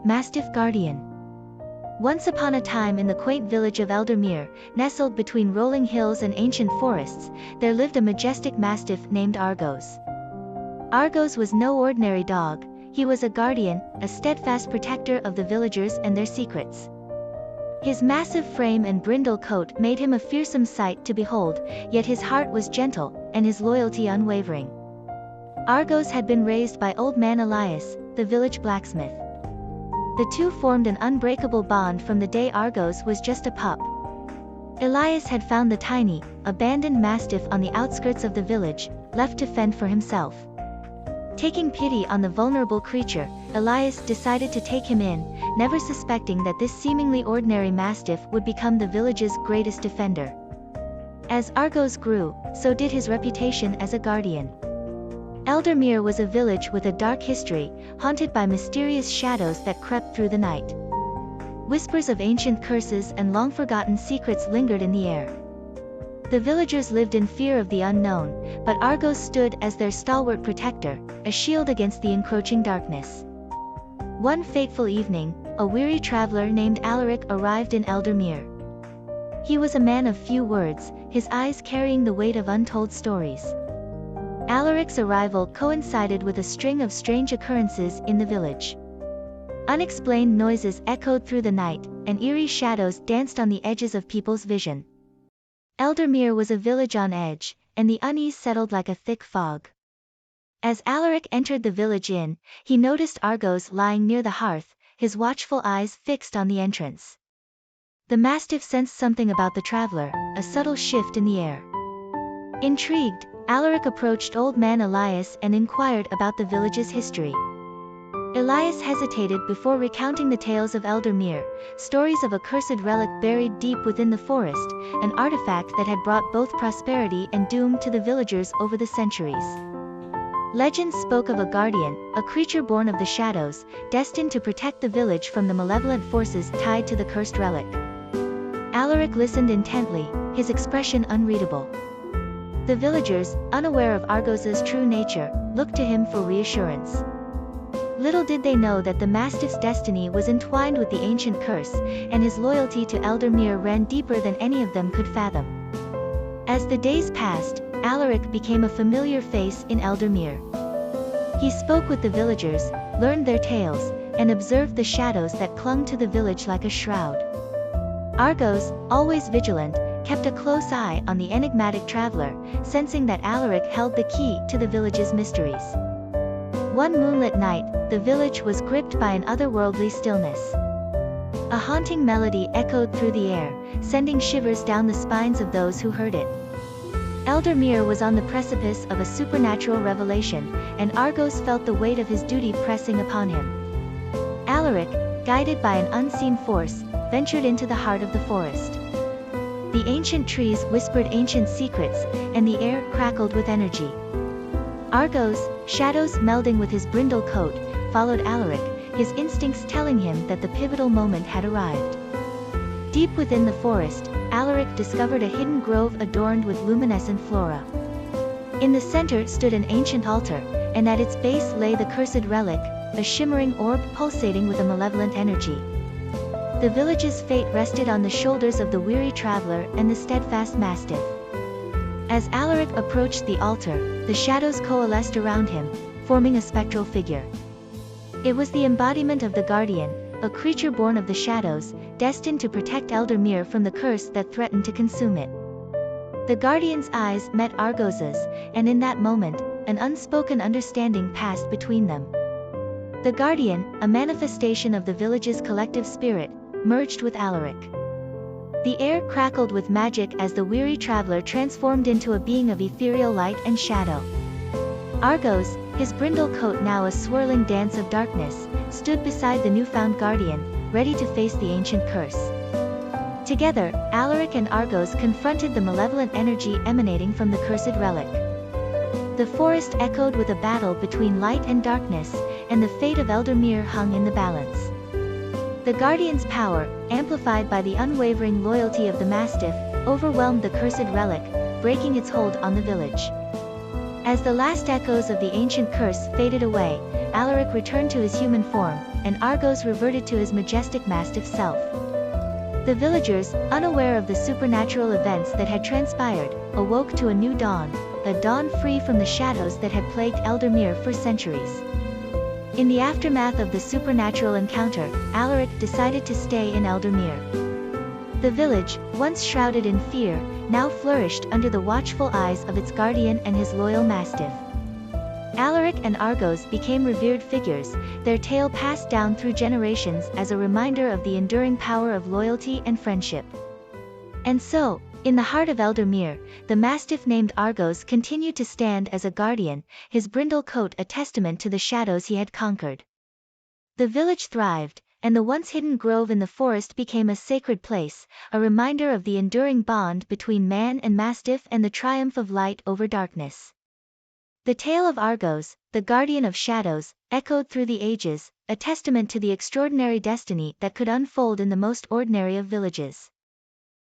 Mastiff Guardian. Once upon a time in the quaint village of Eldermere, nestled between rolling hills and ancient forests, there lived a majestic mastiff named Argos. Argos was no ordinary dog, he was a guardian, a steadfast protector of the villagers and their secrets. His massive frame and brindle coat made him a fearsome sight to behold, yet his heart was gentle, and his loyalty unwavering. Argos had been raised by old man Elias, the village blacksmith. The two formed an unbreakable bond from the day Argos was just a pup. Elias had found the tiny, abandoned mastiff on the outskirts of the village, left to fend for himself. Taking pity on the vulnerable creature, Elias decided to take him in, never suspecting that this seemingly ordinary mastiff would become the village's greatest defender. As Argos grew, so did his reputation as a guardian. Eldermere was a village with a dark history, haunted by mysterious shadows that crept through the night. Whispers of ancient curses and long-forgotten secrets lingered in the air. The villagers lived in fear of the unknown, but Argos stood as their stalwart protector, a shield against the encroaching darkness. One fateful evening, a weary traveler named Alaric arrived in Eldermere. He was a man of few words, his eyes carrying the weight of untold stories. Alaric's arrival coincided with a string of strange occurrences in the village. Unexplained noises echoed through the night, and eerie shadows danced on the edges of people's vision. Eldermere was a village on edge, and the unease settled like a thick fog. As Alaric entered the village inn, he noticed Argos lying near the hearth, his watchful eyes fixed on the entrance. The mastiff sensed something about the traveler, a subtle shift in the air. Intrigued, Alaric approached old man Elias and inquired about the village's history. Elias hesitated before recounting the tales of Eldermere, stories of a cursed relic buried deep within the forest, an artifact that had brought both prosperity and doom to the villagers over the centuries. Legends spoke of a guardian, a creature born of the shadows, destined to protect the village from the malevolent forces tied to the cursed relic. Alaric listened intently, his expression unreadable. The villagers, unaware of Argos's true nature, looked to him for reassurance. Little did they know that the mastiff's destiny was entwined with the ancient curse, and his loyalty to Eldermere ran deeper than any of them could fathom. As the days passed, Alaric became a familiar face in Eldermere. He spoke with the villagers, learned their tales, and observed the shadows that clung to the village like a shroud. Argos, always vigilant, kept a close eye on the enigmatic traveler, sensing that Alaric held the key to the village's mysteries. One moonlit night, the village was gripped by an otherworldly stillness. A haunting melody echoed through the air, sending shivers down the spines of those who heard it. Eldermere was on the precipice of a supernatural revelation, and Argos felt the weight of his duty pressing upon him. Alaric, guided by an unseen force, ventured into the heart of the forest. The ancient trees whispered ancient secrets, and the air crackled with energy. Argos, shadows melding with his brindle coat, followed Alaric, his instincts telling him that the pivotal moment had arrived. Deep within the forest, Alaric discovered a hidden grove adorned with luminescent flora. In the center stood an ancient altar, and at its base lay the cursed relic, a shimmering orb pulsating with a malevolent energy. The village's fate rested on the shoulders of the weary traveler and the steadfast mastiff. As Alaric approached the altar, the shadows coalesced around him, forming a spectral figure. It was the embodiment of the Guardian, a creature born of the shadows, destined to protect Eldermere from the curse that threatened to consume it. The Guardian's eyes met Argos's, and in that moment, an unspoken understanding passed between them. The Guardian, a manifestation of the village's collective spirit, merged with Alaric. The air crackled with magic as the weary traveler transformed into a being of ethereal light and shadow. Argos, his brindle coat now a swirling dance of darkness, stood beside the newfound guardian, ready to face the ancient curse. Together, Alaric and Argos confronted the malevolent energy emanating from the cursed relic. The forest echoed with a battle between light and darkness, and the fate of Eldermere hung in the balance. The Guardian's power, amplified by the unwavering loyalty of the Mastiff, overwhelmed the cursed relic, breaking its hold on the village. As the last echoes of the ancient curse faded away, Alaric returned to his human form, and Argos reverted to his majestic mastiff self. The villagers, unaware of the supernatural events that had transpired, awoke to a new dawn, a dawn free from the shadows that had plagued Eldermere for centuries. In the aftermath of the supernatural encounter, Alaric decided to stay in Eldermere. The village, once shrouded in fear, now flourished under the watchful eyes of its guardian and his loyal mastiff. Alaric and Argos became revered figures, their tale passed down through generations as a reminder of the enduring power of loyalty and friendship. And so, in the heart of Eldermere, the mastiff named Argos continued to stand as a guardian, his brindle coat a testament to the shadows he had conquered. The village thrived, and the once hidden grove in the forest became a sacred place, a reminder of the enduring bond between man and mastiff and the triumph of light over darkness. The tale of Argos, the guardian of shadows, echoed through the ages, a testament to the extraordinary destiny that could unfold in the most ordinary of villages.